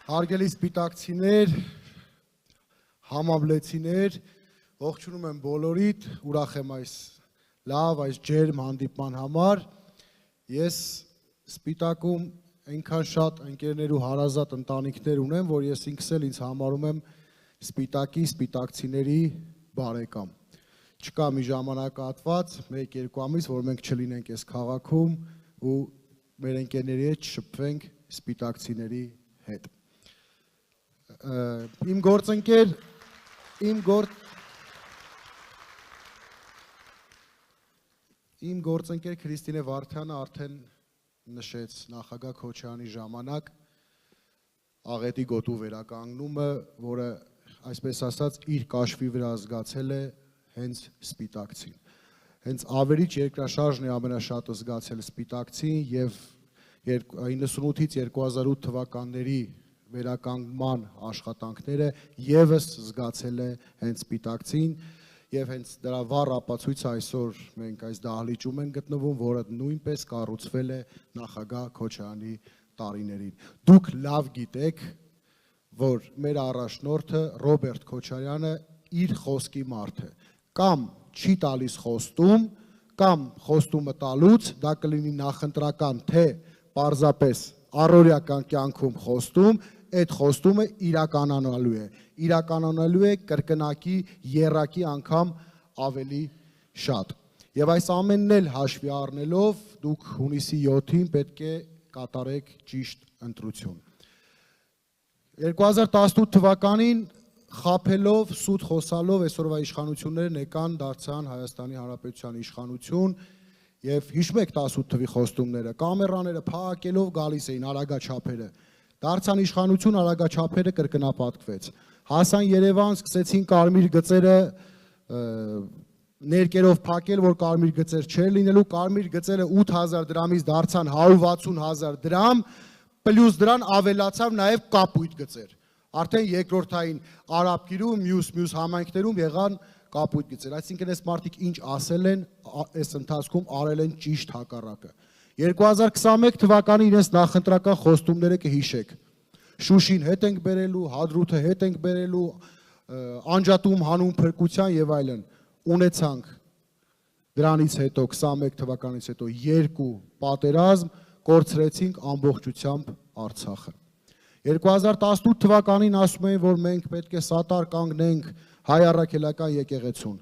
Հարգելի սպիտակցիներ, համավլեցիներ, ողջունում եմ բոլորիդ, ուրախ եմ այս լավ, այս ջերմ հանդիպման համար։ Ես սպիտակում այնքան շատ ընկերներ ու հարազատ ընտանիքներ ունեմ, որ ես ինքս էլ ինձ համարում եմ սպիտակի, սպիտակցիների բարեկամ։ Չկա մի ժամանակահատված, 1-2 ամիս, որ մենք չլինենք այս քաղաքում ու մեր ընկերների հետ չշփվենք սպիտակցիների հետ։ Իմ գործընկեր Քրիստինե Վարդյանը արդեն նշեց նախագահ Քոչարյանի ժամանակ աղետի գոտու վերականգնումը, որը այսպես ասած իր կաշվի վրա զգացել է հենց սպիտակցին։ Հենց ավերիչ երկրաշարժն է ամենաշատը զգացել սպիտակցին եւ 98-ից 2008 թվականների վերականգնման աշխատանքները եւս զգացել է հենց սպիտակցին եւ հենց դրա վառ ապացույցը այսօր մենք այս դահլիճում ենք գտնվում, որը նույնպես կառուցվել է նախագահ Քոչարյանի տարիներին։ Դուք լավ գիտեք, որ մեր առաջնորդը Ռոբերտ Քոչարյանը իր խոսքի մարդ է, կամ չի տալիս խոստում, կամ խոստումը տալուց դա կլինի նախընտրական, թե պարզապես առօրյական կյանքում խոստում, այդ խոստումը իրականանալու է կրկնակի, եռակի անգամ ավելի շատ։ Եվ այս ամենն էլ հաշվի առնելով դուք հունիսի 7-ին պետք է կատարեք ճիշտ ընտրություն։ 2018 թվականին խաբելով, սուտ խոսալով այսօրվա իշխանությունները եկան դարձան Հայաստանի Հանրապետության իշխանություն եւ հիշում եք 18 թվի խոստումները, կամերաները փակելով գալիս էին արագաչափերը, դարձան իշխանություն, արագաչափերը կրկնապատկվեց, հասան Երևան, սկսեցին կարմիր գծերը ներկերով փակել, որ կարմիր գծեր չէր լինելու, կարմիր գծերը 8000 դրամից դարձան 160,000 դրամ, պլյուս դրան ավելացավ նաեւ կապույտ գծեր։ Արդեն երկրորդային Արաբկիրում, մյուս համայնքներում եղան կապույտ գծեր, այսինքն այս մարդիկ ինչ ասել են, այս ընթացքում արել են ճիշտ հակառակը։ 2021 թվականի իրենց նախընտրական խոստումները կհիշեք։ Շուշին հետ ենք բերելու, Հադրութը հետ ենք բերելու, անջատում հանուն փրկության եւ այլն։ Ունեցանք դրանից հետո 21 թվականից հետո 2 պատերազմ, կորցրեցինք ամբողջությամբ Արցախը։ 2018 թվականին ասում էին, որ մենք պետք է սատար կանգնենք հայ առաքելական եկեղեցուն։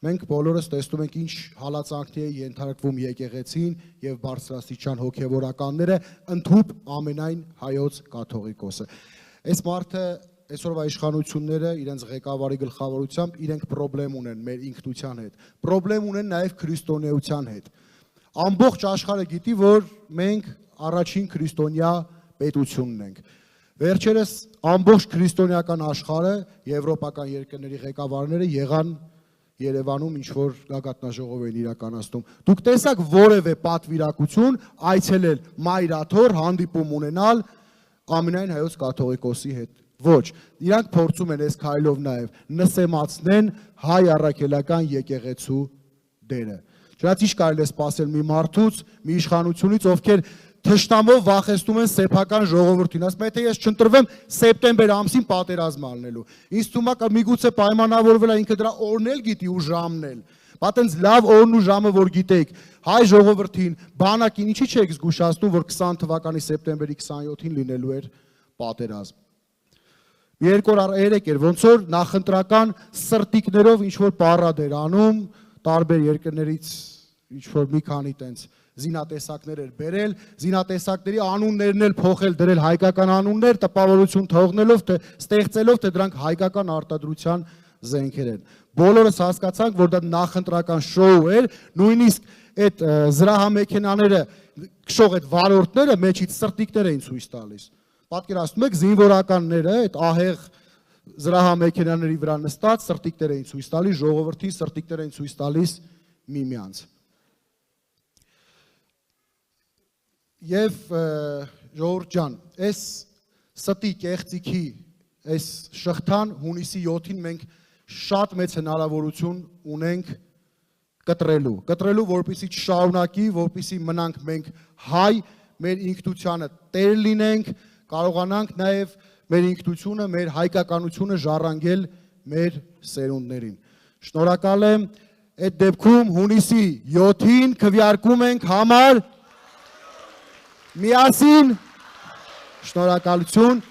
Մենք բոլորս տեսնում ենք ինչ հալածանքների է ենթարկվում եկեղեցին եւ բարձրաստիճան հոգեվորականները, ընդհուպ ամենայն հայոց կաթողիկոսը։ Այս մարդը այսօրվա իշխանությունները իրենց ղեկավարի գլխավորությամբ իրենք խնդրեմ ունեն մեր ինքնության հետ, խնդրեմ ունեն նաեւ քրիստոնեության հետ։ Ամբողջ աշխարհը գիտի, որ մենք առաջին քրիստոնյա պետությունն ենք։ Վերջերս ամբողջ քրիստոնեական աշխարհը, եվրոպական երկրների ղեկավարները եղան Երևանում ինչ-որ գագաթնաժողով են իրականացնում։ Դուք տեսաք որևէ պատվիրակություն այցելել Մայրաթոր հանդիպում ունենալ ամենայն հայոց կաթողիկոսի հետ։ Ոչ, իրանք փորձում են այս քայլով նաև նսեմացնեն հայ առաքելական եկեղեցու դերը։ Չնայած ինչ կարելի է սպասել մի մարդուց, մի իշխանությունից, ովքեր թշնամով վախեցնում են սեփական ժողովրդին, ասում են, թե ես չընտրվեմ սեպտեմբեր ամսին պատերազմ անելու։ Ինձ թվում է միգուցե պայմանավորվել է ինքը դրա օրն էլ գիտի ու ժամն էլ։ Բա տենց լավ օրն ու ժամը որ գիտեք, հայ ժողովրդին, բանակին ինչի՞ չեք զգուշացնում, որ 20 թվականի սեպտեմբերի 27-ին լինելու էր պատերազմ։ Մի երկու օր երեք էր, ոնց որ նախընտրական սրտիկներով ինչ որ պարադ էր անում, տարբեր երկրներից ինչ որ մի քանի տենց զինատեսակներ էր բերել, զինատեսակների անուններն էլ փոխել, դրել հայկական անուններ, տպավորություն թողնելով, թե ստեղծելով, թե դրանք հայկական արտադրության զենքեր են։ Բոլորս հասկացանք, որ դա նախընտրական շոու էր, նույնիսկ այդ զրահամեքենաները, քշող այդ վարորդները մեջից սրտիկներ էին ցույց տալիս։ Պատկերացնում եք զինվորականները այդ ահեղ զրահամեքենաների վրա նստած սրտիկներ էին ցույց տալիս, ժողովրդին սրտիկներ էին ցույց տալիս միմյանց։ Եվ ժողովուրդ ջան, այս ստի կեղծիքի, այս շղթան հունիսի 7-ին մենք շատ մեծ հնարավորություն ունենք կտրելու, որպեսզի չշարունակի, որպեսզի մնանք մենք հայ, մեր ինքնությանը տեր լինենք, կարողանանք նաև մեր ինքնությունը, մեր հայկականությունը ժառանգել մեր սերունդներին։ Շնորհակալ եմ, այդ դեպքում հունիսի 7-ին քվեարկում ենք համար միասին, շնորհակալություն։